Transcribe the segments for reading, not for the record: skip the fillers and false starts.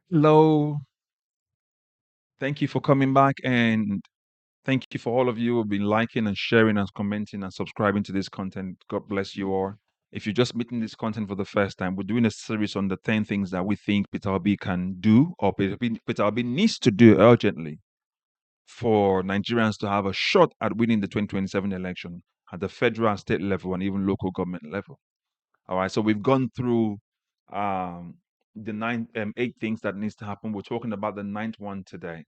Hello. Thank you for coming back, and thank you for all of you who've been liking and sharing and commenting and subscribing to this content. God bless you all. If you're just meeting this content for the first time, we're doing a series on the 10 things that we think Peter Obi can do or Peter Obi needs to do urgently for Nigerians to have a shot at winning the 2027 election at the federal and state level and even local government level. All right, so we've gone through um, the eight things that needs to happen. We're talking about the ninth one today.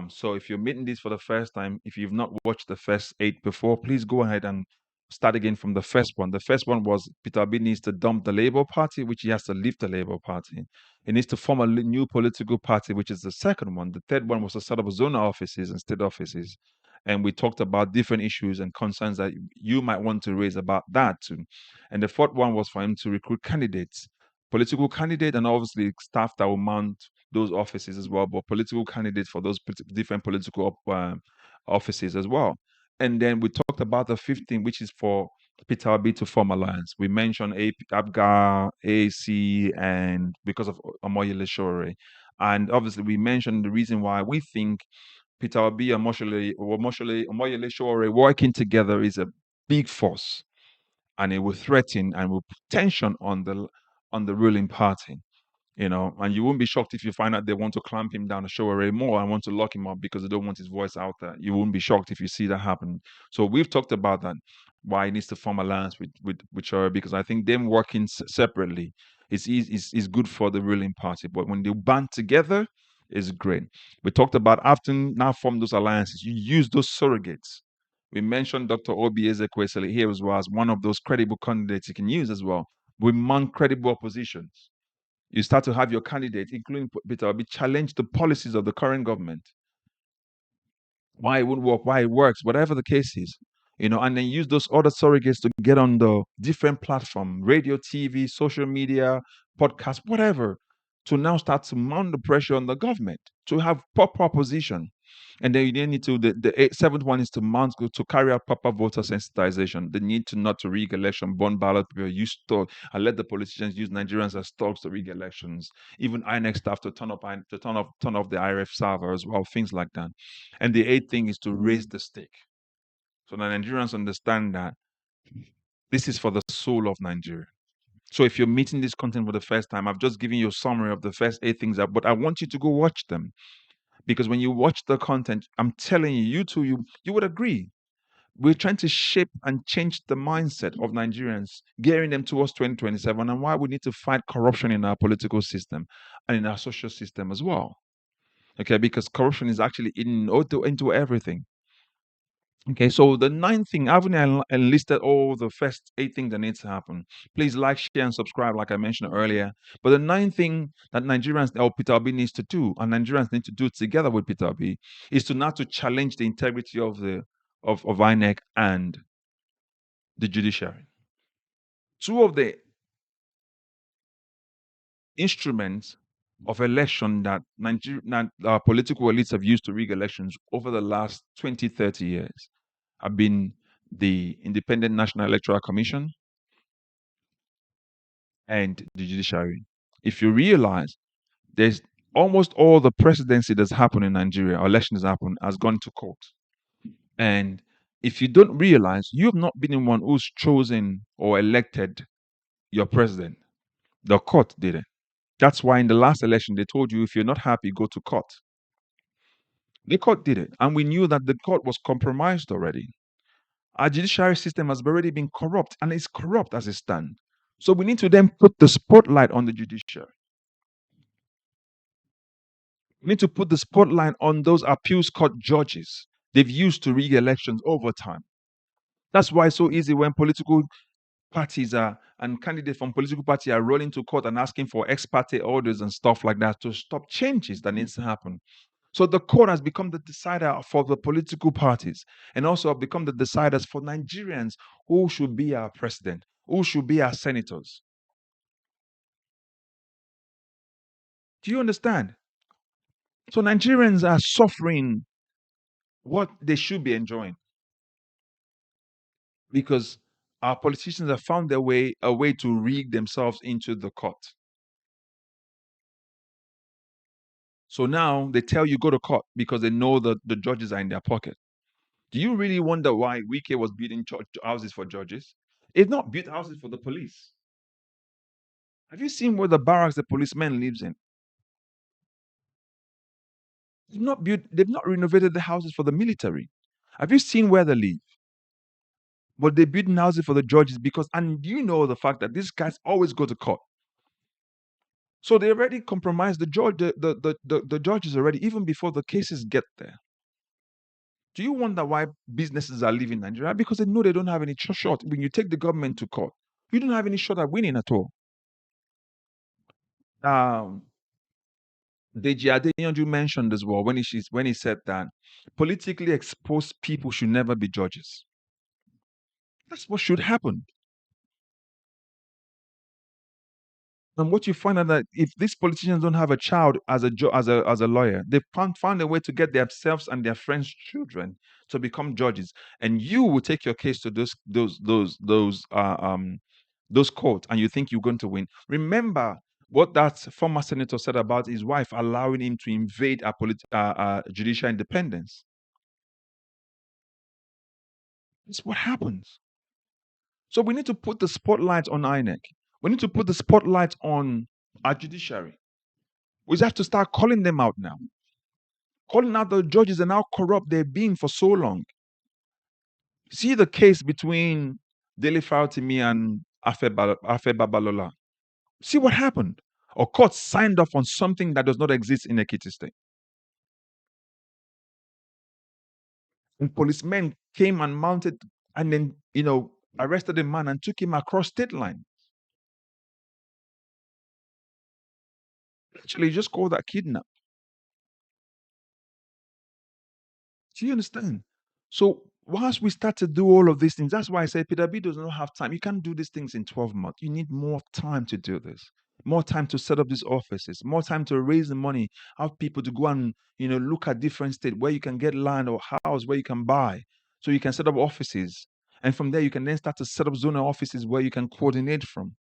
So if you're meeting this for the first time, if you've not watched the first eight before, please go ahead and start again from the first one. The first one was Peter Obi needs to dump the Labour Party, which he has to leave the Labour Party. He needs to form a new political party, which is the second one. The third one was to set up zonal offices and state offices. And we talked about different issues and concerns that you might want to raise about that too. And the fourth one was for him to recruit candidates, political candidate, and obviously staff that will mount those offices as well, but political candidates for those different political offices as well. And then we talked about the 15, which is for Peter Obi to form alliance. We mentioned ABGA, AC, and because of Omoyele Sowore. And obviously, we mentioned the reason why we think Peter Obi and Omoyele Sowore working together is a big force, and it will threaten and will put tension on the ruling party. And you won't be shocked if you find out they want to clamp him down and show Ray more and want to lock him up because they don't want his voice out there. You won't be shocked if you see that happen. So we've talked about that, why he needs to form alliance with Shore, because I think them working separately is good for the ruling party. But when they band together, it's great. We talked about after now form those alliances, you use those surrogates. We mentioned Dr. Obi Ezekwesili here as well as one of those credible candidates you can use as well. We mount credible oppositions. You start to have your candidate, including Peter Obi, challenge the policies of the current government, why it wouldn't work, why it works, whatever the case is, and then use those other surrogates to get on the different platform, radio, TV, social media, podcast, whatever, to now start to mount the pressure on the government to have proper opposition. And then you then need to seventh one is to mount to carry out proper voter sensitization. The need to not to rig election, burn ballot paper, use stock, and let the politicians use Nigerians as stocks to rig elections. Even Inec staff to turn off the IRF server as well, things like that. And the eighth thing is to raise the stake. So the Nigerians understand that this is for the soul of Nigeria. So if you're meeting this content for the first time, I've just given you a summary of the first eight things, but I want you to go watch them. Because when you watch the content, I'm telling you, you too, you would agree. We're trying to shape and change the mindset of Nigerians, gearing them towards 2027, and why we need to fight corruption in our political system and in our social system as well. Okay, because corruption is actually into everything. Okay, so the ninth thing, I haven't enlisted all the first eight things that need to happen. Please like, share, and subscribe, like I mentioned earlier. But the ninth thing that Nigerians or Peter Obi needs to do, and Nigerians need to do together with Peter Obi, is to not to challenge the integrity of of Inec and the judiciary. Two of the instruments of election that our political elites have used to rig elections over the last 20, 30 years have been the Independent National Electoral Commission and the judiciary. If you realize there's almost all the presidency that's happened in Nigeria, or elections happen, has gone to court. And if you don't realize, you have not been the one who's chosen or elected your president. The court did it. That's why in the last election, they told you if you're not happy, go to court. The court did it. And we knew that the court was compromised already. Our judiciary system has already been corrupt, and it's corrupt as it stands. So we need to then put the spotlight on the judiciary. We need to put the spotlight on those appeals court judges they've used to rig elections over time. That's why it's so easy when political parties are and candidates from political party are rolling to court and asking for ex parte orders and stuff like that to stop changes that needs to happen. So the court has become the decider for the political parties and also have become the deciders for Nigerians who should be our president, who should be our senators. Do you understand? So Nigerians are suffering what they should be enjoying because our politicians have found a way to rig themselves into the court. So now they tell you go to court because they know that the judges are in their pocket. Do you really wonder why Wike was building houses for judges? It's not built houses for the police. Have you seen where the barracks the policeman lives in? They've not renovated the houses for the military. Have you seen where they live? But they build houses for the judges because, and you know the fact that these guys always go to court. So they already compromised the judge, the judges already, even before the cases get there. Do you wonder why businesses are leaving Nigeria? Because they know they don't have any shot. When you take the government to court, you don't have any shot at winning at all. Um, Deji Adeyanju mentioned as well when he said that politically exposed people should never be judges. That's what should happen. And what you find out that if these politicians don't have a child as a lawyer, they found a way to get themselves and their friends' children to become judges, and you will take your case to those courts, and you think you're going to win. Remember what that former senator said about his wife allowing him to invade judicial independence. That's what happens. So we need to put the spotlight on Inec. We need to put the spotlight on our judiciary. We have to start calling them out now. Calling out the judges and how corrupt they've been for so long. See the case between Dele Fautimi and Afe Babalola. See what happened. A court signed off on something that does not exist in Ekiti State. And policemen came and mounted and then, arrested the man and took him across state line. Actually, just call that kidnap. Do you understand? So once we start to do all of these things, that's why I say Peter B does not have time. You can't do these things in 12 months. You need more time to do this. More time to set up these offices, more time to raise the money, have people to go and look at different states where you can get land or house where you can buy. So you can set up offices. And from there you can then start to set up zonal offices where you can coordinate from.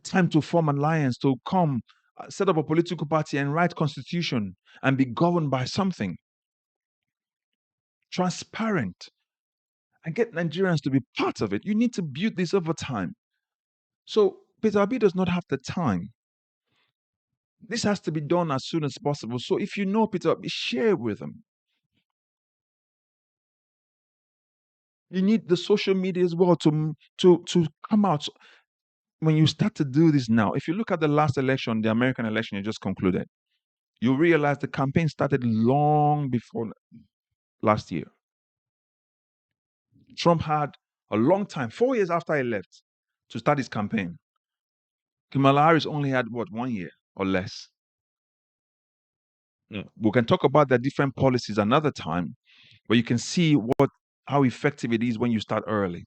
Time to form an alliance, to come, set up a political party and write constitution and be governed by something transparent and get Nigerians to be part of it. You need to build this over time. So Peter Obi does not have the time. This has to be done as soon as possible. So if you know Peter Obi, share it with him. You need the social media as well to come out. When you start to do this now, if you look at the last election, the American election you just concluded, you realize the campaign started long before last year. Trump had a long time, 4 years after he left, to start his campaign. Kamala Harris only had, 1 year or less. We can talk about the different policies another time, but you can see how effective it is when you start early.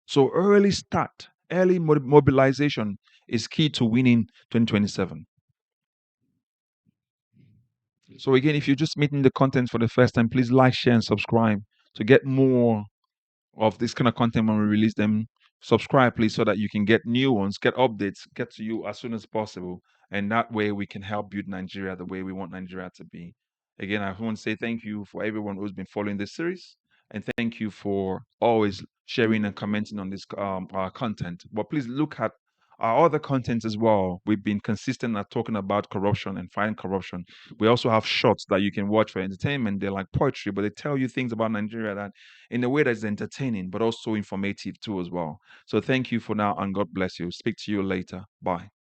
So early start, early mobilization is key to winning 2027. So again, if you're just meeting the content for the first time, please like, share, and subscribe to get more of this kind of content when we release them. Subscribe, please, so that you can get new ones, get updates, get to you as soon as possible. And that way we can help build Nigeria the way we want Nigeria to be. Again, I want to say thank you for everyone who's been following this series. And thank you for always sharing and commenting on this our content. But please look at our other contents as well. We've been consistent at talking about corruption and fighting corruption. We also have shorts that you can watch for entertainment. They're like poetry, but they tell you things about Nigeria that in a way that's entertaining, but also informative too as well. So thank you for now, and God bless you. Speak to you later. Bye.